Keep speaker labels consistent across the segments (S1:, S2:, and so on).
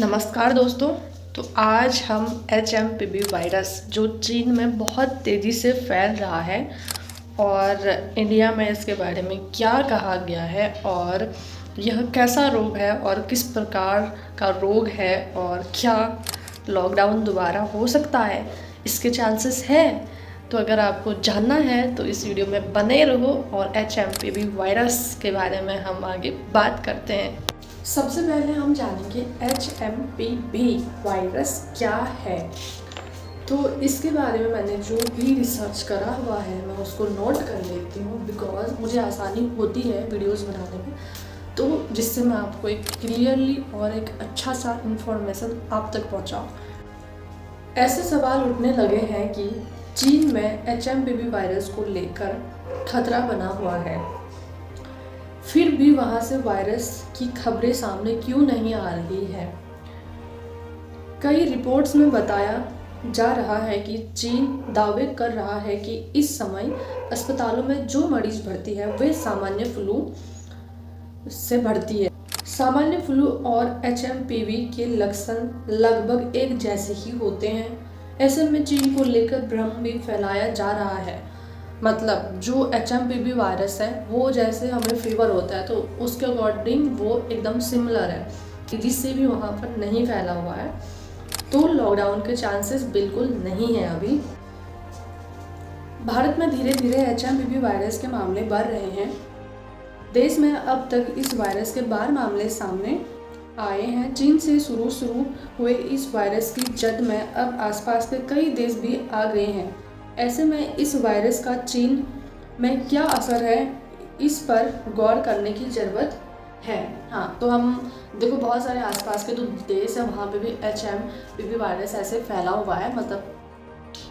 S1: नमस्कार दोस्तों। तो आज हम HMPV वायरस जो चीन में बहुत तेज़ी से फैल रहा है और इंडिया में इसके बारे में क्या कहा गया है और यह कैसा रोग है और किस प्रकार का रोग है और क्या लॉकडाउन दोबारा हो सकता है, इसके चांसेस है। तो अगर आपको जानना है तो इस वीडियो में बने रहो और HMPV वायरस के बारे में हम आगे बात करते हैं। सबसे पहले हम जानेंगे HMPV वायरस क्या है। तो इसके बारे में मैंने जो भी रिसर्च करा हुआ है मैं उसको नोट कर लेती हूँ, बिकॉज मुझे आसानी होती है वीडियोस बनाने में, तो जिससे मैं आपको एक क्लियरली और एक अच्छा सा इन्फॉर्मेशन आप तक पहुँचाऊँ। ऐसे सवाल उठने लगे हैं कि चीन में HMPV वायरस को लेकर खतरा बना हुआ है, फिर भी वहाँ से वायरस की खबरें सामने क्यों नहीं आ रही है। कई रिपोर्ट्स में बताया जा रहा है कि चीन दावे कर रहा है कि इस समय अस्पतालों में जो मरीज भर्ती है वे सामान्य फ्लू से भर्ती है। सामान्य फ्लू और HMPV के लक्षण लगभग एक जैसे ही होते हैं। ऐसे में चीन को लेकर भ्रम भी फैलाया जा रहा है। मतलब जो HMPV वायरस है वो जैसे हमें फीवर होता है तो उसके अकॉर्डिंग वो एकदम सिमिलर है, जिससे भी वहाँ पर नहीं फैला हुआ है, तो लॉकडाउन के चांसेस बिल्कुल नहीं है। अभी भारत में धीरे धीरे HMPV वायरस के मामले बढ़ रहे हैं। देश में अब तक इस वायरस के 12 मामले सामने आए हैं। चीन से शुरू हुए इस वायरस की जद में अब आसपास के कई देश भी आ गए हैं। ऐसे में इस वायरस का चीन में क्या असर है, इस पर गौर करने की ज़रूरत है। हाँ, तो हम देखो बहुत सारे आसपास के जो देश है वहाँ पे भी HMPV वायरस ऐसे फैला हुआ है, मतलब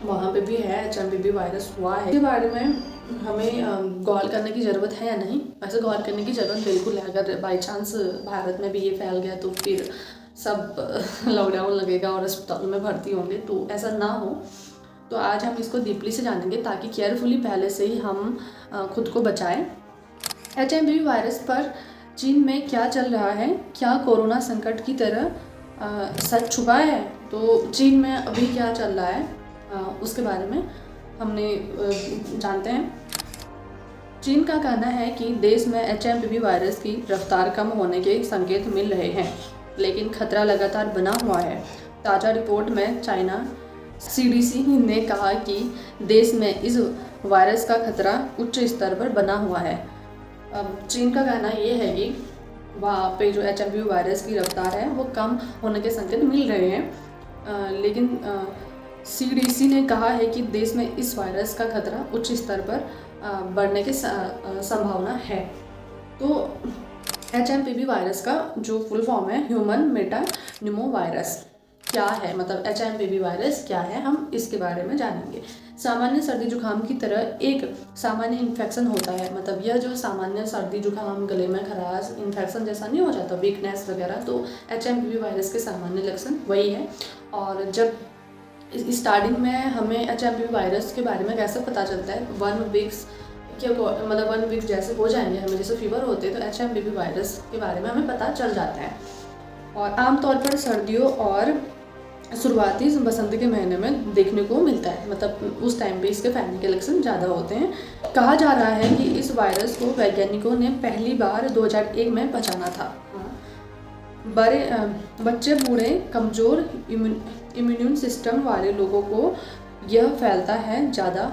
S1: वहाँ पे भी है HMPV वायरस हुआ है। इसके बारे में हमें गौर करने की ज़रूरत है या नहीं? वैसे गौर करने की ज़रूरत बिल्कुल है। अगर बाई चांस भारत में भी ये फैल गया तो फिर सब लॉकडाउन लगेगा और अस्पतालों में भर्ती होंगे, तो ऐसा ना हो। तो आज हम इसको डीपली से जानेंगे ताकि केयरफुली पहले से ही हम खुद को बचाएं। HMPV वायरस पर चीन में क्या चल रहा है, क्या कोरोना संकट की तरह सच छुपा है? तो चीन में अभी क्या चल रहा है उसके बारे में हमने जानते हैं। चीन का कहना है कि देश में HMPV वायरस की रफ्तार कम होने के संकेत मिल रहे हैं, लेकिन खतरा लगातार बना हुआ है। ताज़ा रिपोर्ट में चाइना CDC ने कहा कि देश में इस वायरस का खतरा उच्च स्तर पर बना हुआ है। अब चीन का कहना ये है कि वहाँ पे जो HMPV वायरस की रफ्तार है वो कम होने के संकेत मिल रहे हैं, लेकिन CDC ने कहा है कि देश में इस वायरस का खतरा उच्च स्तर पर बढ़ने की संभावना है। तो HMPV वायरस का जो फुल फॉर्म है ह्यूमन मेटानिमो वायरस क्या है, मतलब HMPV वायरस क्या है, हम इसके बारे में जानेंगे। सामान्य सर्दी जुकाम की तरह एक सामान्य इन्फेक्शन होता है। मतलब यह जो सामान्य सर्दी जुकाम, गले में खराश, इन्फेक्शन जैसा नहीं हो जाता, वीकनेस वगैरह, तो HMPV वायरस के सामान्य लक्षण वही है। और जब स्टार्टिंग में हमें HMPV वायरस के बारे में कैसे पता चलता है, 1 वीक्स के मतलब 1 वीक जैसे हो जाएंगे हमें, जैसे फीवर होते हैं, तो HMPV वायरस के बारे में हमें पता चल जाता है। और आमतौर पर सर्दियों और शुरुआती बसंत के महीने में देखने को मिलता है, मतलब उस टाइम पे इसके फैलने के लक्षण ज़्यादा होते हैं। कहा जा रहा है कि इस वायरस को वैज्ञानिकों ने पहली बार 2001 में पहचाना था। बच्चे, बूढ़े, कमज़ोर इम्यून सिस्टम वाले लोगों को यह फैलता है ज़्यादा,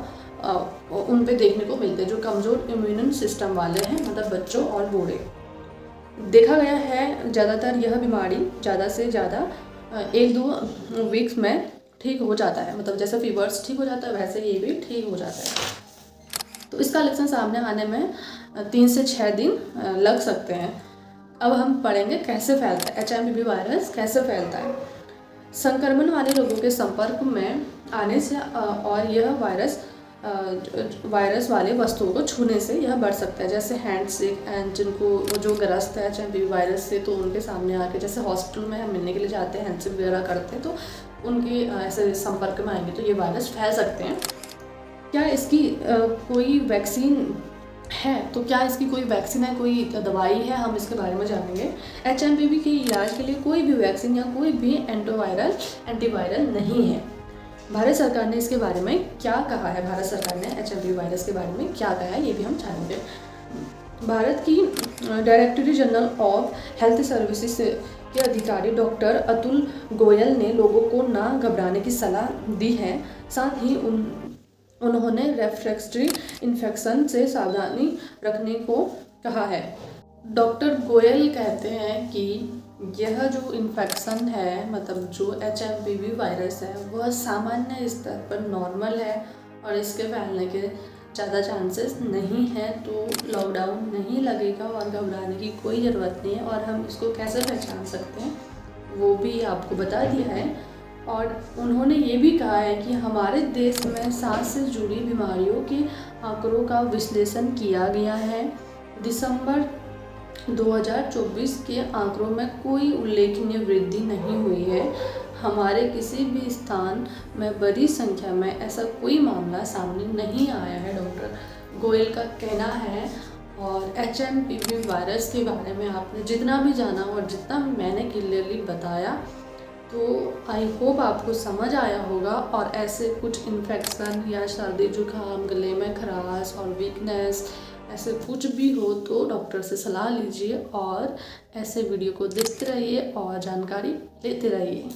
S1: उन पे देखने को मिलते हैं जो कमज़ोर इम्यून सिस्टम वाले हैं, मतलब बच्चों और बूढ़े। देखा गया है ज़्यादातर यह बीमारी ज़्यादा से ज़्यादा 1-2 वीक्स में ठीक हो जाता है, मतलब जैसे फीवर्स ठीक हो जाता है वैसे ये भी ठीक हो जाता है। तो इसका लक्षण सामने आने में 3 से 6 दिन लग सकते हैं। अब हम पढ़ेंगे कैसे फैलता है HMPV वायरस, कैसे फैलता है। संक्रमण वाले लोगों के संपर्क में आने से और यह वायरस वाले वस्तुओं को छूने से यह बढ़ सकता है, जैसे हैंड शेक, एंड जिनको जो ग्रस्त है HMPV वायरस से, तो उनके सामने आके, जैसे हॉस्पिटल में हम मिलने के लिए जाते हैं, हैंड शेक वगैरह करते हैं, तो उनके ऐसे संपर्क में आएंगे तो ये वायरस फैल सकते हैं। क्या इसकी कोई वैक्सीन है, तो क्या इसकी कोई वैक्सीन है, कोई दवाई है, हम इसके बारे में जानेंगे। एचएमपीवी के इलाज के लिए कोई भी वैक्सीन या कोई भी एंटीवायरल नहीं है। भारत सरकार ने इसके बारे में क्या कहा है, भारत सरकार ने एचएमपी वायरस के बारे में क्या कहा है, ये भी हम जानेंगे। भारत की director general of health services के अधिकारी डॉक्टर अतुल गोयल ने लोगों को ना घबराने की सलाह दी है। साथ ही उन्होंने रेस्पिरेटरी इन्फेक्शन से सावधानी रखने को कहा है। डॉक्टर गोयल कहते हैं कि यह जो इन्फेक्शन है, मतलब जो एचएमपीवी वायरस है, वह सामान्य स्तर पर नॉर्मल है और इसके फैलने के ज़्यादा चांसेस नहीं हैं, तो लॉकडाउन नहीं लगेगा और घबराने की कोई ज़रूरत नहीं है। और हम इसको कैसे पहचान सकते हैं वो भी आपको बता दिया है। और उन्होंने ये भी कहा है कि हमारे देश में सांस से जुड़ी बीमारियों के आंकड़ों का विश्लेषण किया गया है। दिसंबर 2024 के आंकड़ों में कोई उल्लेखनीय वृद्धि नहीं हुई है। हमारे किसी भी स्थान में बड़ी संख्या में ऐसा कोई मामला सामने नहीं आया है, डॉक्टर गोयल का कहना है। और एचएमपीवी वायरस के बारे में आपने जितना भी जाना और जितना भी मैंने क्लियरली बताया, तो आई होप आपको समझ आया होगा। और ऐसे कुछ इन्फेक्शन या सर्दी जुकाम, गले में खराश और वीकनेस, ऐसे कुछ भी हो तो डॉक्टर से सलाह लीजिए और ऐसे वीडियो को देखते रहिए और जानकारी लेते रहिए।